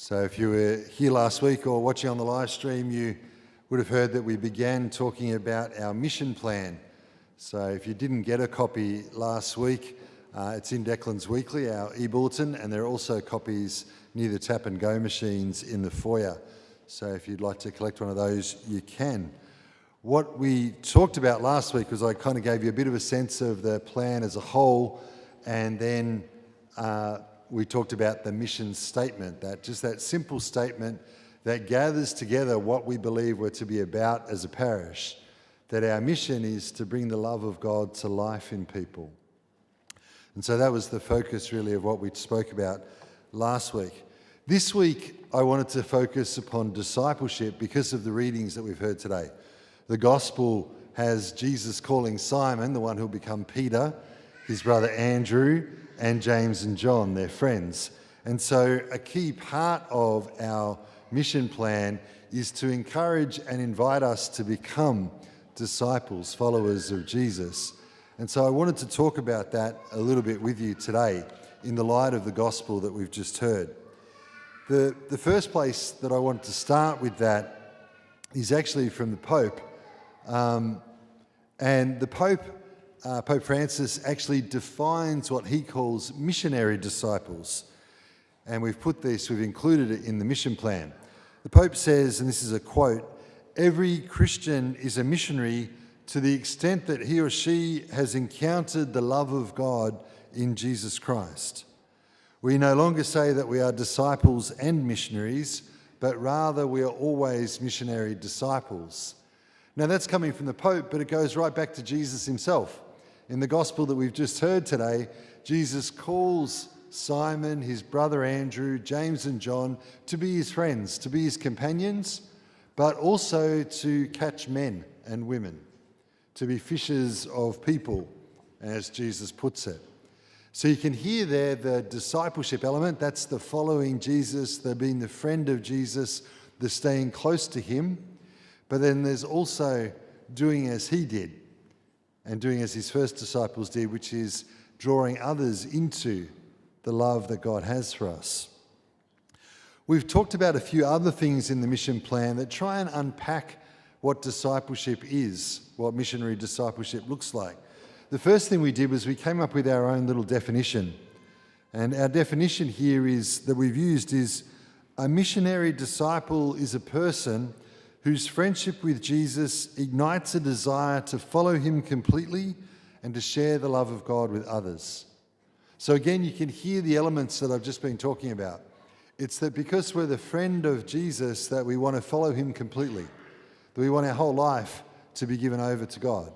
So if you were here last week or watching on the live stream, you would have heard that we began talking about our mission plan. So if you didn't get a copy last week, it's in Declan's Weekly, our e-bulletin, and there are also copies near the tap and go machines in the foyer. So if you'd like to collect one of those, you can. What we talked about last week was I kind of gave you a bit of a sense of the plan as a whole, and then we talked about the mission statement, that simple statement that gathers together what we believe we're to be about as a parish, that our mission is to bring the love of God to life in people. And so that was the focus really of what we spoke about last week. This week I wanted to focus upon discipleship because of the readings that we've heard today. The gospel has Jesus calling Simon, the one who'll become Peter, his brother Andrew, and James and John, their friends. And so a key part of our mission plan is to encourage and invite us to become disciples, followers of Jesus. And so I wanted to talk about that a little bit with you today in the light of the gospel that we've just heard. The first place that I wanted to start with that is actually from the Pope. And the Pope, Pope Francis, actually defines what he calls missionary disciples. And we've included it in the mission plan. The Pope says, and this is a quote, "Every Christian is a missionary to the extent that he or she has encountered the love of God in Jesus Christ. We no longer say that we are disciples and missionaries, but rather we are always missionary disciples." Now that's coming from the Pope, but it goes right back to Jesus himself. In the gospel that we've just heard today, Jesus calls Simon, his brother Andrew, James and John to be his friends, to be his companions, but also to catch men and women, to be fishers of people, as Jesus puts it. So you can hear there the discipleship element, that's the following Jesus, the being the friend of Jesus, the staying close to him, but then there's also doing as he did, and doing as his first disciples did, which is drawing others into the love that God has for us. We've talked about a few other things in the mission plan that try and unpack what discipleship is, what missionary discipleship looks like. The first thing we did was we came up with our own little definition. And our definition here that we've used is a missionary disciple is a person whose friendship with Jesus ignites a desire to follow him completely and to share the love of God with others. So again, you can hear the elements that I've just been talking about. It's that because we're the friend of Jesus that we want to follow him completely, that we want our whole life to be given over to God.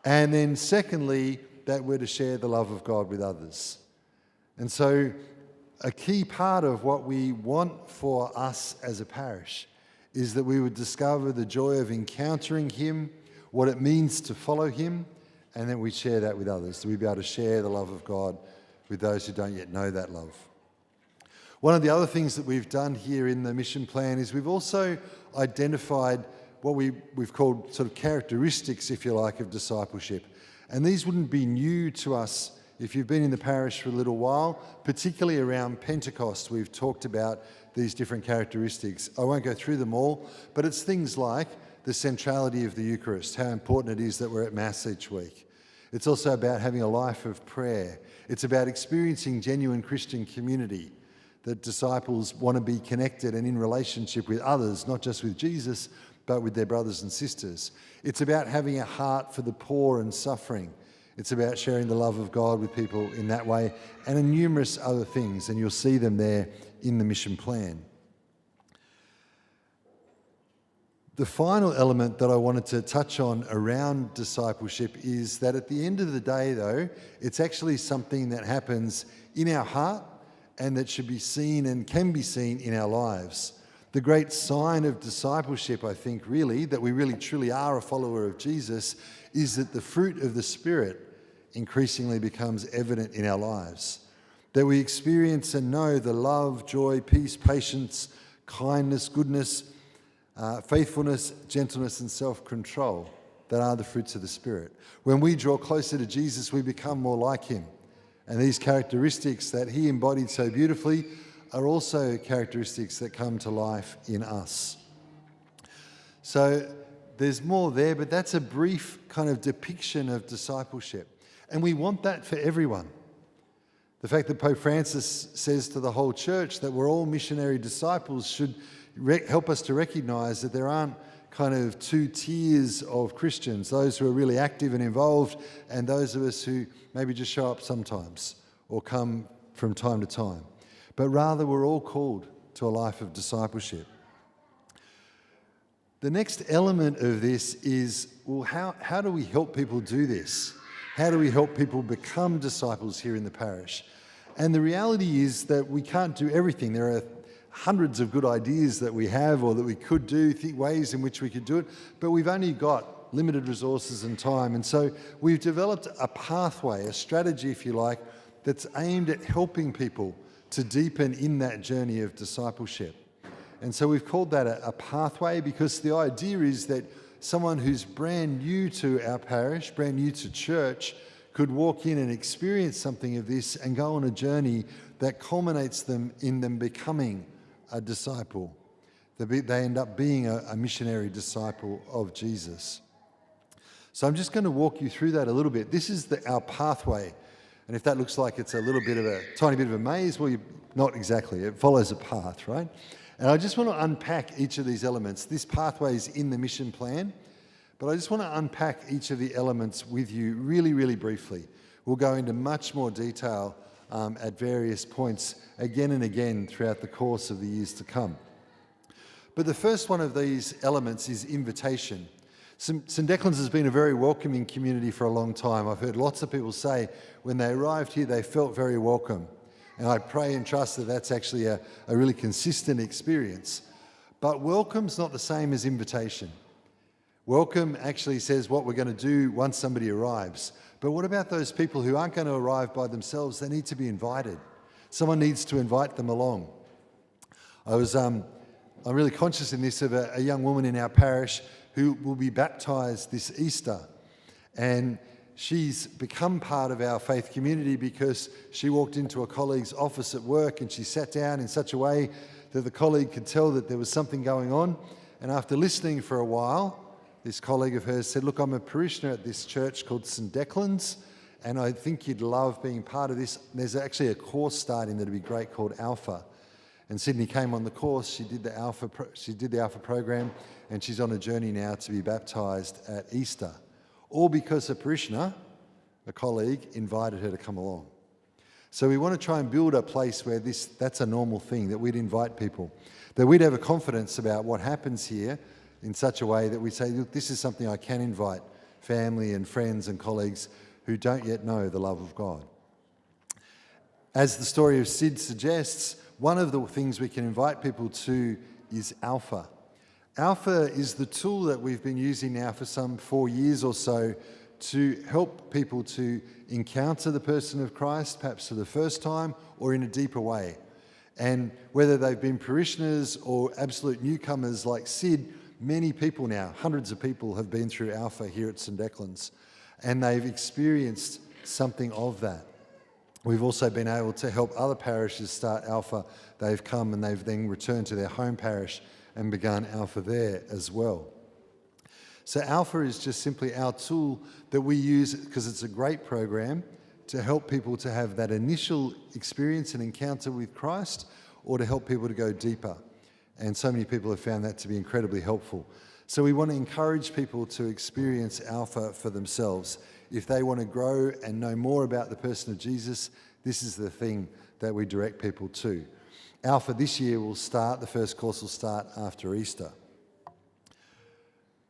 And then secondly, that we're to share the love of God with others. And so a key part of what we want for us as a parish is that we would discover the joy of encountering him, what it means to follow him, and then we share that with others. So we'd be able to share the love of God with those who don't yet know that love. One of the other things that we've done here in the mission plan is we've also identified what we've called sort of characteristics, if you like, of discipleship. And these wouldn't be new to us if you've been in the parish for a little while, particularly around Pentecost. We've talked about these different characteristics. I won't go through them all, but it's things like the centrality of the Eucharist, how important it is that we're at Mass each week. It's also about having a life of prayer. It's about experiencing genuine Christian community, that disciples want to be connected and in relationship with others, not just with Jesus, but with their brothers and sisters. It's about having a heart for the poor and suffering. It's about sharing the love of God with people in that way, and numerous other things, and you'll see them there in the mission plan. The final element that I wanted to touch on around discipleship is that at the end of the day, though, it's actually something that happens in our heart and that should be seen and can be seen in our lives. The great sign of discipleship, I think, really, that we really truly are a follower of Jesus, is that the fruit of the Spirit increasingly becomes evident in our lives. That we experience and know the love, joy, peace, patience, kindness, goodness, faithfulness, gentleness, and self-control that are the fruits of the Spirit. When we draw closer to Jesus, we become more like him. And these characteristics that he embodied so beautifully are also characteristics that come to life in us. So there's more there, but that's a brief kind of depiction of discipleship. And we want that for everyone. The fact that Pope Francis says to the whole church that we're all missionary disciples should help us to recognise that there aren't kind of two tiers of Christians, those who are really active and involved and those of us who maybe just show up sometimes or come from time to time. But rather we're all called to a life of discipleship. The next element of this is, well, how do we help people do this? How do we help people become disciples here in the parish? And the reality is that we can't do everything. There are hundreds of good ideas that we have or that we could do, ways in which we could do it, but we've only got limited resources and time. And so we've developed a pathway, a strategy, if you like, that's aimed at helping people to deepen in that journey of discipleship. And so we've called that a pathway because the idea is that someone who's brand new to our parish, brand new to church, could walk in and experience something of this and go on a journey that culminates them in them becoming a disciple. They end up being a missionary disciple of Jesus. So I'm just going to walk you through that a little bit. This is our pathway. And if that looks like it's a little bit of a tiny bit of a maze, well, not exactly. It follows a path, right? And I just want to unpack each of these elements. This pathway is in the mission plan, but I just want to unpack each of the elements with you really, really briefly. We'll go into much more detail at various points again and again throughout the course of the years to come. But the first one of these elements is invitation. St Declan's has been a very welcoming community for a long time. I've heard lots of people say when they arrived here they felt very welcome. And I pray and trust that that's actually a really consistent experience. But welcome's not the same as invitation. Welcome actually says what we're going to do once somebody arrives. But what about those people who aren't going to arrive by themselves? They need to be invited. Someone needs to invite them along. I'm really conscious in this of a young woman in our parish who will be baptised this Easter. And she's become part of our faith community because she walked into a colleague's office at work and she sat down in such a way that the colleague could tell that there was something going on. And after listening for a while, this colleague of hers said, look, I'm a parishioner at this church called St Declan's, and I think you'd love being part of this. There's actually a course starting that'd be great called Alpha. And Sydney came on the course, she did the Alpha program, and she's on a journey now to be baptised at Easter. All because a parishioner, a colleague, invited her to come along. So we want to try and build a place where that's a normal thing, that we'd invite people, that we'd have a confidence about what happens here in such a way that we say, look, this is something I can invite family and friends and colleagues who don't yet know the love of God. As the story of Sid suggests, one of the things we can invite people to is Alpha. Alpha is the tool that we've been using now for some 4 years or so to help people to encounter the person of Christ, perhaps for the first time or in a deeper way. And whether they've been parishioners or absolute newcomers like Sid, many people now, hundreds of people have been through Alpha here at St Declan's, and they've experienced something of that. We've also been able to help other parishes start Alpha. They've come and they've then returned to their home parish and begun Alpha there as well. So Alpha is just simply our tool that we use because it's a great program to help people to have that initial experience and encounter with Christ, or to help people to go deeper. And so many people have found that to be incredibly helpful. So we want to encourage people to experience Alpha for themselves. If they want to grow and know more about the person of Jesus, this is the thing that we direct people to. Alpha this year will start, the first course will start after Easter.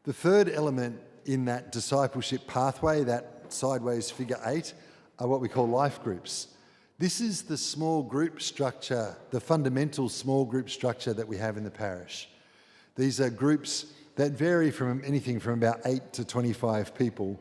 The third element in that discipleship pathway, that sideways figure 8, are what we call life groups. This is the small group structure, the fundamental small group structure that we have in the parish. These are groups that vary from anything from about 8 to 25 people,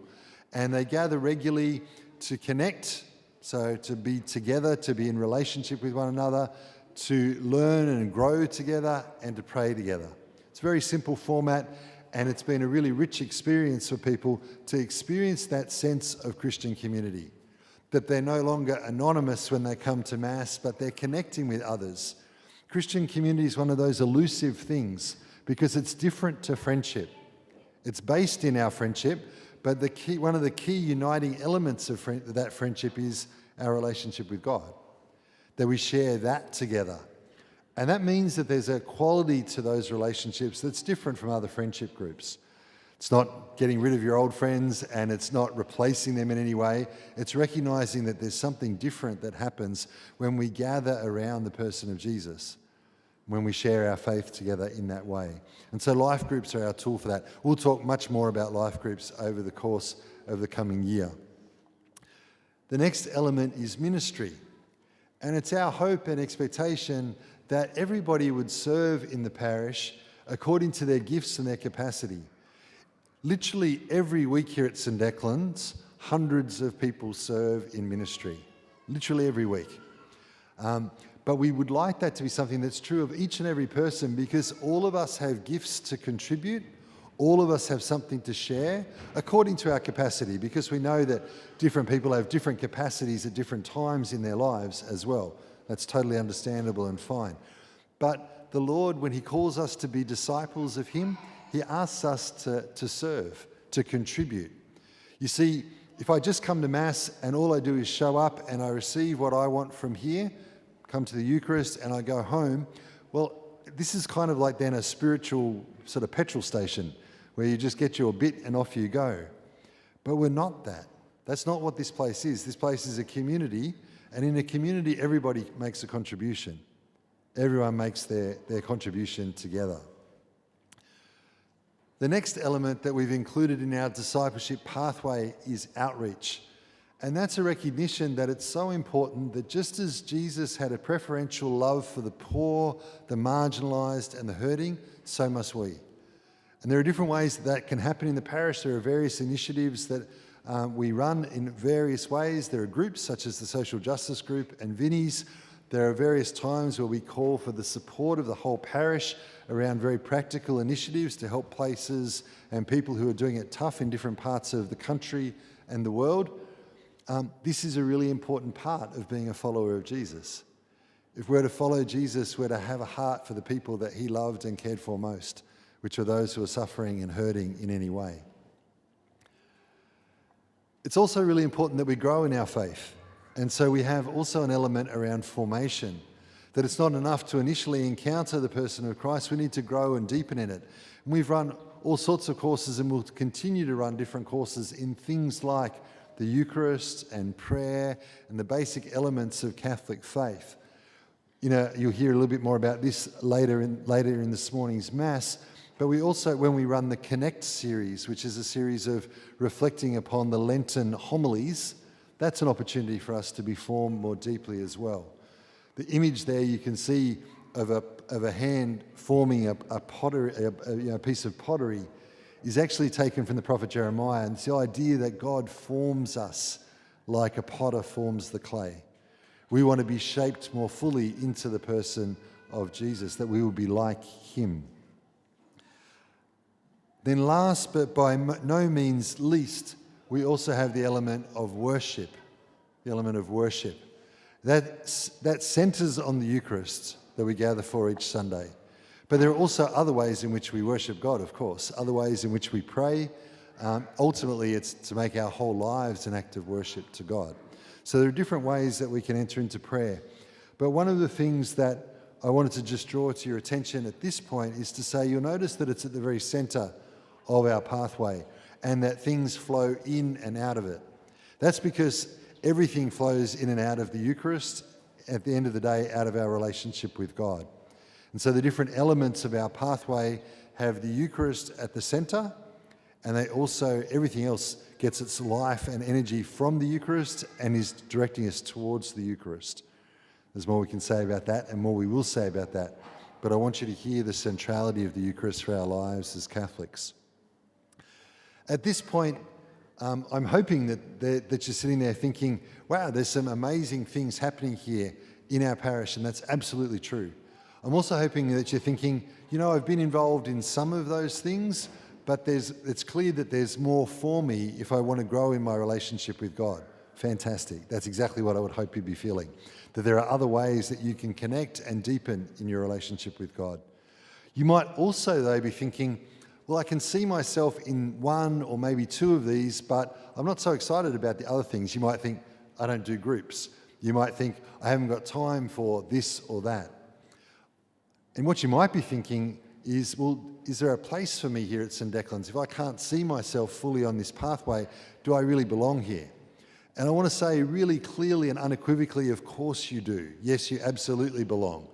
and they gather regularly to connect, so to be together, to be in relationship with one another, to learn and grow together, and to pray together. It's a very simple format, and it's been a really rich experience for people to experience that sense of Christian community, that they're no longer anonymous when they come to Mass, but they're connecting with others Christian community is one of those elusive things because it's different to friendship. It's based in our friendship, but one of the key uniting elements of that friendship is our relationship with God, that we share that together. And that means that there's a quality to those relationships that's different from other friendship groups. It's not getting rid of your old friends and it's not replacing them in any way. It's recognizing that there's something different that happens when we gather around the person of Jesus, when we share our faith together in that way. And so life groups are our tool for that. We'll talk much more about life groups over the course of the coming year. The next element is ministry. And it's our hope and expectation that everybody would serve in the parish according to their gifts and their capacity. Literally every week here at St Declan's, hundreds of people serve in ministry. Literally every week. But we would like that to be something that's true of each and every person because all of us have gifts to contribute. All of us have something to share according to our capacity because we know that different people have different capacities at different times in their lives as well. That's totally understandable and fine. But the Lord, when he calls us to be disciples of him, he asks us to serve, to contribute. You see, if I just come to Mass and all I do is show up and I receive what I want from here, come to the Eucharist and I go home, well, this is kind of like then a spiritual sort of petrol station where you just get your bit and off you go. But we're not that. That's not what this place is. This place is a community, and in a community, everybody makes a contribution. Everyone makes their contribution together. The next element that we've included in our discipleship pathway is outreach. And that's a recognition that it's so important that just as Jesus had a preferential love for the poor, the marginalised and the hurting, so must we. And there are different ways that can happen in the parish. There are various initiatives that we run in various ways. There are groups such as the Social Justice Group and Vinnie's. There are various times where we call for the support of the whole parish around very practical initiatives to help places and people who are doing it tough in different parts of the country and the world. This is a really important part of being a follower of Jesus. If we're to follow Jesus, we're to have a heart for the people that he loved and cared for most, which are those who are suffering and hurting in any way. It's also really important that we grow in our faith. And so we have also an element around formation, that it's not enough to initially encounter the person of Christ, we need to grow and deepen in it. And we've run all sorts of courses and we'll continue to run different courses in things like the Eucharist and prayer and the basic elements of Catholic faith. You know, you'll hear a little bit more about this later in this morning's Mass, but we also, when we run the Connect series, which is a series of reflecting upon the Lenten homilies, that's an opportunity for us to be formed more deeply as well. The image there you can see of a hand forming a piece of pottery is actually taken from the prophet Jeremiah, and it's the idea that God forms us like a potter forms the clay. We want to be shaped more fully into the person of Jesus, that we will be like him. Then last, but by no means least, we also have the element of worship. The element of worship. That centres on the Eucharist that we gather for each Sunday. But there are also other ways in which we worship God, of course, other ways in which we pray. Ultimately, it's to make our whole lives an act of worship to God. So there are different ways that we can enter into prayer. But one of the things that I wanted to just draw to your attention at this point is to say you'll notice that it's at the very centre of our pathway and that things flow in and out of it. That's because everything flows in and out of the Eucharist, at the end of the day, out of our relationship with God. And so the different elements of our pathway have the Eucharist at the centre, and they also, everything else gets its life and energy from the Eucharist and is directing us towards the Eucharist. There's more we can say about that and more we will say about that. But I want you to hear the centrality of the Eucharist for our lives as Catholics. At this point, I'm hoping that you're sitting there thinking, wow, there's some amazing things happening here in our parish, and that's absolutely true. I'm also hoping that you're thinking, you know, I've been involved in some of those things, but it's clear that there's more for me if I want to grow in my relationship with God Fantastic. That's exactly what I would hope you'd be feeling. That there are other ways that you can connect and deepen in your relationship with God. You might also, though, be thinking, well, I can see myself in one or maybe two of these, but I'm not so excited about the other things. You might think, I don't do groups. You might think, I haven't got time for this or that. And what you might be thinking is, well, is there a place for me here at St Declan's? If I can't see myself fully on this pathway, do I really belong here? And I want to say really clearly and unequivocally, of course you do. Yes, you absolutely belong.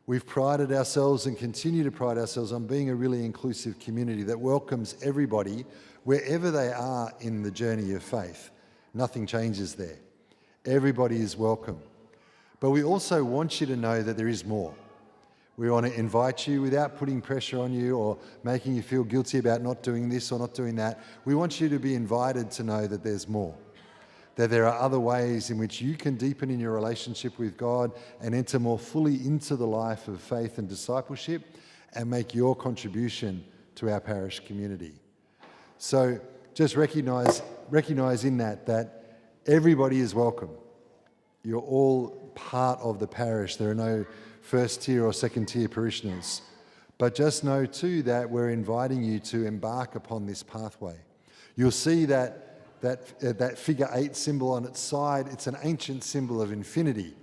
We've prided ourselves and continue to pride ourselves on being a really inclusive community that welcomes everybody wherever they are in the journey of faith. Nothing changes there. Everybody is welcome. But we also want you to know that there is more. We want to invite you without putting pressure on you or making you feel guilty about not doing this or not doing that. We want you to be invited to know that there's more. That there are other ways in which you can deepen in your relationship with God and enter more fully into the life of faith and discipleship and make your contribution to our parish community. So just recognise in that everybody is welcome. You're all part of the parish. There are no first tier or second tier parishioners. But just know too that we're inviting you to embark upon this pathway. You'll see that figure 8 symbol on its side, it's an ancient symbol of infinity.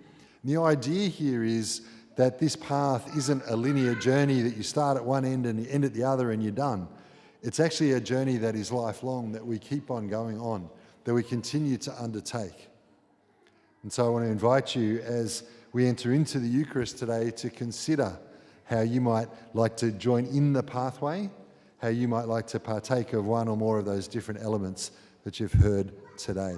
And the idea here is that this path isn't a linear journey that you start at one end and you end at the other and you're done. It's actually a journey that is lifelong, that we keep on going on, that we continue to undertake. And so I want to invite you as we enter into the Eucharist today to consider how you might like to join in the pathway, how you might like to partake of one or more of those different elements that you've heard today.